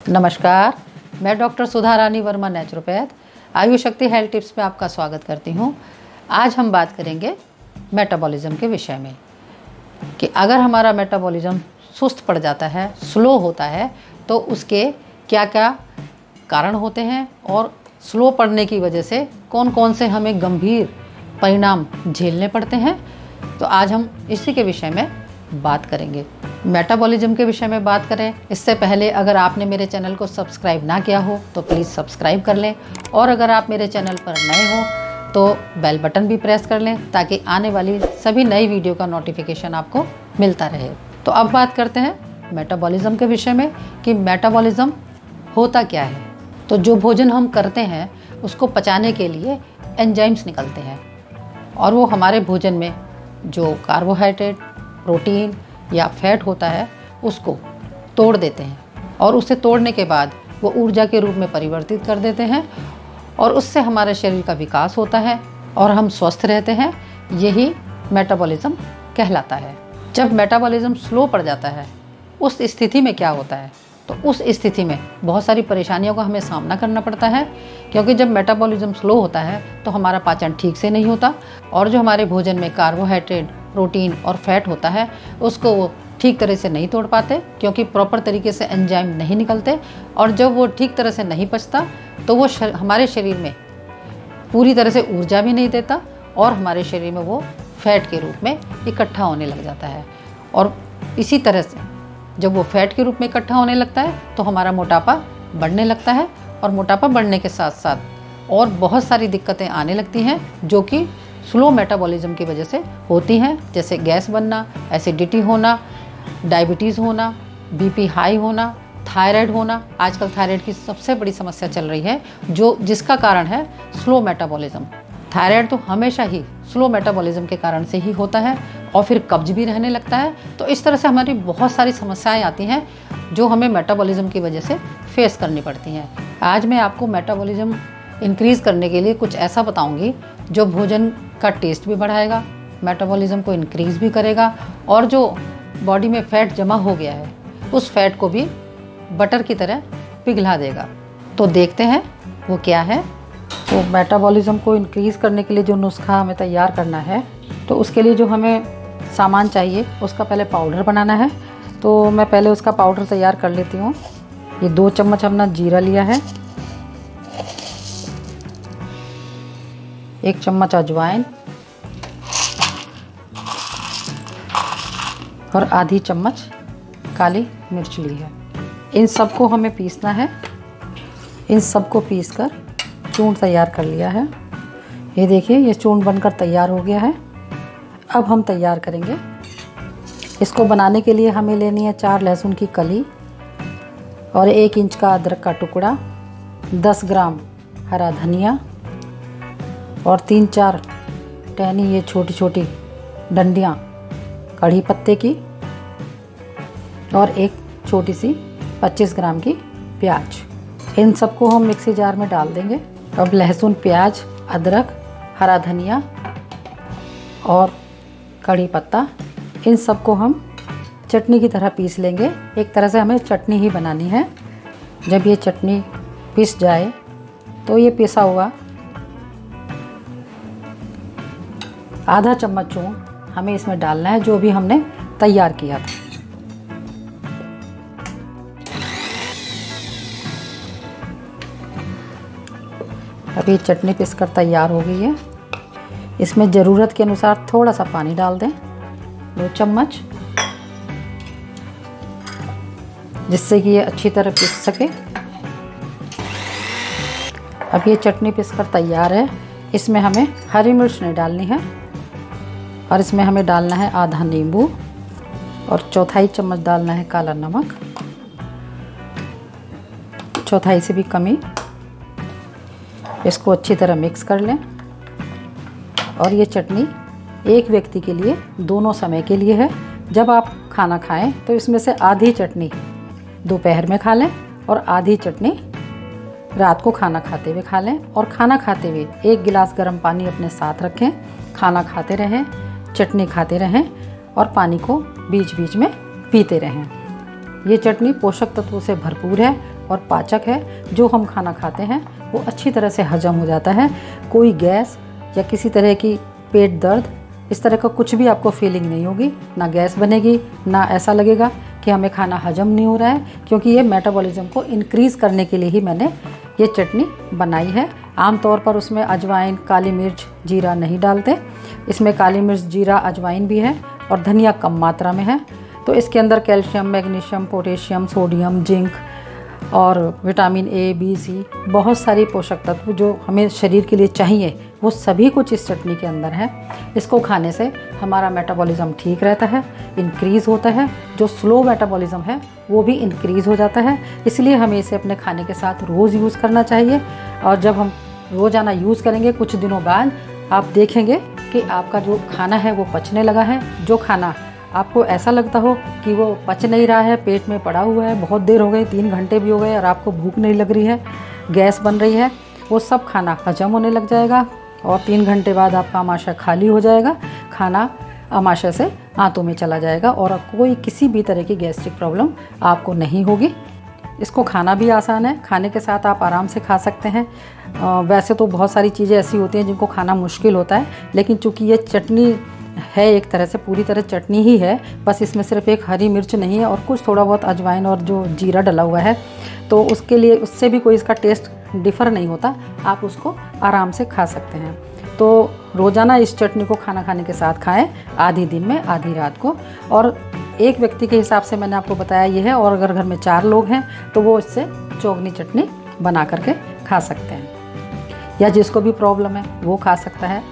नमस्कार, मैं डॉक्टर सुधा रानी वर्मा नेचुरोपैथ आयु शक्ति हेल्थ टिप्स में आपका स्वागत करती हूँ। आज हम बात करेंगे मेटाबॉलिज्म के विषय में कि अगर हमारा मेटाबॉलिज्म सुस्त पड़ जाता है, स्लो होता है, तो उसके क्या क्या कारण होते हैं और स्लो पड़ने की वजह से कौन कौन से हमें गंभीर परिणाम झेलने पड़ते हैं। तो आज हम इसी के विषय में बात करेंगे। मेटाबॉलिज्म के विषय में बात करें इससे पहले अगर आपने मेरे चैनल को सब्सक्राइब ना किया हो तो प्लीज़ सब्सक्राइब कर लें, और अगर आप मेरे चैनल पर नए हो तो बेल बटन भी प्रेस कर लें ताकि आने वाली सभी नई वीडियो का नोटिफिकेशन आपको मिलता रहे। तो अब बात करते हैं मेटाबॉलिज्म के विषय में कि मेटाबॉलिज्म होता क्या है। तो जो भोजन हम करते हैं उसको पचाने के लिए एंजाइम्स निकलते हैं, और वो हमारे भोजन में जो कार्बोहाइड्रेट, प्रोटीन या फैट होता है उसको तोड़ देते हैं, और उसे तोड़ने के बाद वो ऊर्जा के रूप में परिवर्तित कर देते हैं, और उससे हमारे शरीर का विकास होता है और हम स्वस्थ रहते हैं। यही मेटाबॉलिज्म कहलाता है। जब मेटाबॉलिज्म स्लो पड़ जाता है उस स्थिति में क्या होता है, तो उस स्थिति में बहुत सारी परेशानियों का हमें सामना करना पड़ता है, क्योंकि जब मेटाबॉलिज्म स्लो होता है तो हमारा पाचन ठीक से नहीं होता, और जो हमारे भोजन में कार्बोहाइड्रेट, प्रोटीन और फैट होता है उसको वो ठीक तरह से नहीं तोड़ पाते, क्योंकि प्रॉपर तरीके से एंजाइम नहीं निकलते, और जब वो ठीक तरह से नहीं पचता तो वो हमारे शरीर में पूरी तरह से ऊर्जा भी नहीं देता, और हमारे शरीर में वो फैट के रूप में इकट्ठा होने लग जाता है। और इसी तरह से जब वो फैट के रूप में इकट्ठा होने लगता है तो हमारा मोटापा बढ़ने लगता है, और मोटापा बढ़ने के साथ साथ और बहुत सारी दिक्कतें आने लगती हैं जो कि स्लो मेटाबॉलिज्म की वजह से होती हैं, जैसे गैस बनना, एसिडिटी होना, डायबिटीज़ होना, बीपी हाई होना, थायराइड होना। आजकल थायराइड की सबसे बड़ी समस्या चल रही है जिसका कारण है स्लो मेटाबॉलिज्म। थायराइड तो हमेशा ही स्लो मेटाबॉलिज्म के कारण से ही होता है, और फिर कब्ज भी रहने लगता है। तो इस तरह से हमारी बहुत सारी समस्याएं आती हैं जो हमें मेटाबॉलिज्म की वजह से फेस करनी पड़ती हैं। आज मैं आपको मेटाबॉलिज्म इंक्रीज़ करने के लिए कुछ ऐसा बताऊंगी जो भोजन का टेस्ट भी बढ़ाएगा, मेटाबॉलिज्म को इंक्रीज़ भी करेगा, और जो बॉडी में फ़ैट जमा हो गया है उस फैट को भी बटर की तरह पिघला देगा। तो देखते हैं वो क्या है। तो मेटाबॉलिज्म को इंक्रीज़ करने के लिए जो नुस्खा हमें तैयार करना है, तो उसके लिए जो हमें सामान चाहिए उसका पहले पाउडर बनाना है। तो मैं पहले उसका पाउडर तैयार कर लेती हूँ। ये 2 चम्मच हमने जीरा लिया है, 1 चम्मच अजवाइन और आधी चम्मच काली मिर्च ली है। इन सबको हमें पीसना है। इन सबको पीसकर चूर्ण तैयार कर लिया है। ये देखिए, ये चूर्ण बनकर तैयार हो गया है। अब हम तैयार करेंगे। इसको बनाने के लिए हमें लेनी है 4 लहसुन की कली और 1 इंच का अदरक का टुकड़ा, 10 ग्राम हरा धनिया और 3-4 टहनी ये छोटी छोटी डंडियाँ कढ़ी पत्ते की, और एक छोटी सी 25 ग्राम की प्याज। इन सबको हम मिक्सी जार में डाल देंगे। अब लहसुन, प्याज, अदरक, हरा धनिया और कढ़ी पत्ता, इन सबको हम चटनी की तरह पीस लेंगे। एक तरह से हमें चटनी ही बनानी है। जब ये चटनी पीस जाए तो ये पिसा हुआ आधा चम्मच चूर्ण हमें इसमें डालना है, जो भी हमने तैयार किया था। अभी चटनी पीसकर तैयार हो गई है। इसमें ज़रूरत के अनुसार थोड़ा सा पानी डाल दें, 2 चम्मच, जिससे कि ये अच्छी तरह पीस सके। अब ये चटनी पीसकर तैयार है। इसमें हमें हरी मिर्च नहीं डालनी है, और इसमें हमें डालना है आधा नींबू, और 1/4 चम्मच डालना है काला नमक, 1/4 से भी कम ही। इसको अच्छी तरह मिक्स कर लें। और ये चटनी एक व्यक्ति के लिए दोनों समय के लिए है। जब आप खाना खाएं तो इसमें से आधी चटनी दोपहर में खा लें और आधी चटनी रात को खाना खाते हुए खा लें। और खाना खाते हुए 1 गिलास गर्म पानी अपने साथ रखें। खाना खाते रहें, चटनी खाते रहें और पानी को बीच बीच में पीते रहें। ये चटनी पोषक तत्वों से भरपूर है और पाचक है, जो हम खाना खाते हैं वो अच्छी तरह से हजम हो जाता है। कोई गैस या किसी तरह की पेट दर्द, इस तरह का कुछ भी आपको फीलिंग नहीं होगी, ना गैस बनेगी, ना ऐसा लगेगा कि हमें खाना हजम नहीं हो रहा है, क्योंकि ये मेटाबॉलिज्म को इंक्रीज़ करने के लिए ही मैंने ये चटनी बनाई है। आमतौर पर उसमें अजवाइन, काली मिर्च, जीरा नहीं डालते। इसमें काली मिर्च, जीरा, अजवाइन भी है और धनिया कम मात्रा में है। तो इसके अंदर calcium, magnesium, potassium, sodium, zinc और विटामिन ए, बी, सी, बहुत सारी पोषक तत्व जो हमें शरीर के लिए चाहिए वो सभी कुछ इस चटनी के अंदर है। इसको खाने से हमारा मेटाबॉलिज्म ठीक रहता है, इंक्रीज़ होता है। जो स्लो मेटाबॉलिज्म है वो भी इंक्रीज़ हो जाता है। इसलिए हमें इसे अपने खाने के साथ रोज़ यूज़ करना चाहिए। और जब हम रोज़ाना यूज़ करेंगे, कुछ दिनों बाद आप देखेंगे कि आपका जो खाना है वो पचने लगा है। जो खाना आपको ऐसा लगता हो कि वो पच नहीं रहा है, पेट में पड़ा हुआ है, बहुत देर हो गई, 3 घंटे भी हो गए और आपको भूख नहीं लग रही है, गैस बन रही है, वो सब खाना हजम होने लग जाएगा और 3 घंटे बाद आपका आमाशय खाली हो जाएगा। खाना आमाशय से आंतों में चला जाएगा और कोई किसी भी तरह की गैस्ट्रिक प्रॉब्लम आपको नहीं होगी। इसको खाना भी आसान है, खाने के साथ आप आराम से खा सकते हैं। वैसे तो बहुत सारी चीज़ें ऐसी होती हैं जिनको खाना मुश्किल होता है, लेकिन चूँकि ये चटनी है, एक तरह से पूरी तरह चटनी ही है, बस इसमें सिर्फ एक हरी मिर्च नहीं है और कुछ थोड़ा बहुत अजवाइन और जो जीरा डला हुआ है, तो उसके लिए उससे भी कोई इसका टेस्ट डिफ़र नहीं होता, आप उसको आराम से खा सकते हैं। तो रोज़ाना इस चटनी को खाना खाने के साथ खाएं, आधी दिन में, आधी रात को। और एक व्यक्ति के हिसाब से मैंने आपको बताया ये है, और अगर घर में 4 लोग हैं तो वो इससे चौगनी चटनी बना करके खा सकते हैं, या जिसको भी प्रॉब्लम है वो खा सकता है।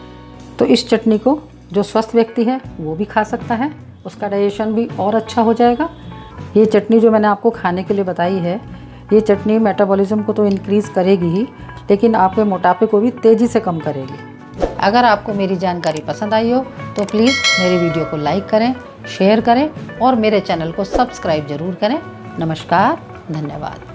तो इस चटनी को जो स्वस्थ व्यक्ति है वो भी खा सकता है, उसका डाइजेशन भी और अच्छा हो जाएगा। ये चटनी जो मैंने आपको खाने के लिए बताई है, ये चटनी मेटाबॉलिज्म को तो इंक्रीज़ करेगी ही, लेकिन आपके मोटापे को भी तेज़ी से कम करेगी। अगर आपको मेरी जानकारी पसंद आई हो तो प्लीज़ मेरी वीडियो को लाइक करें, शेयर करें और मेरे चैनल को सब्सक्राइब ज़रूर करें। नमस्कार, धन्यवाद।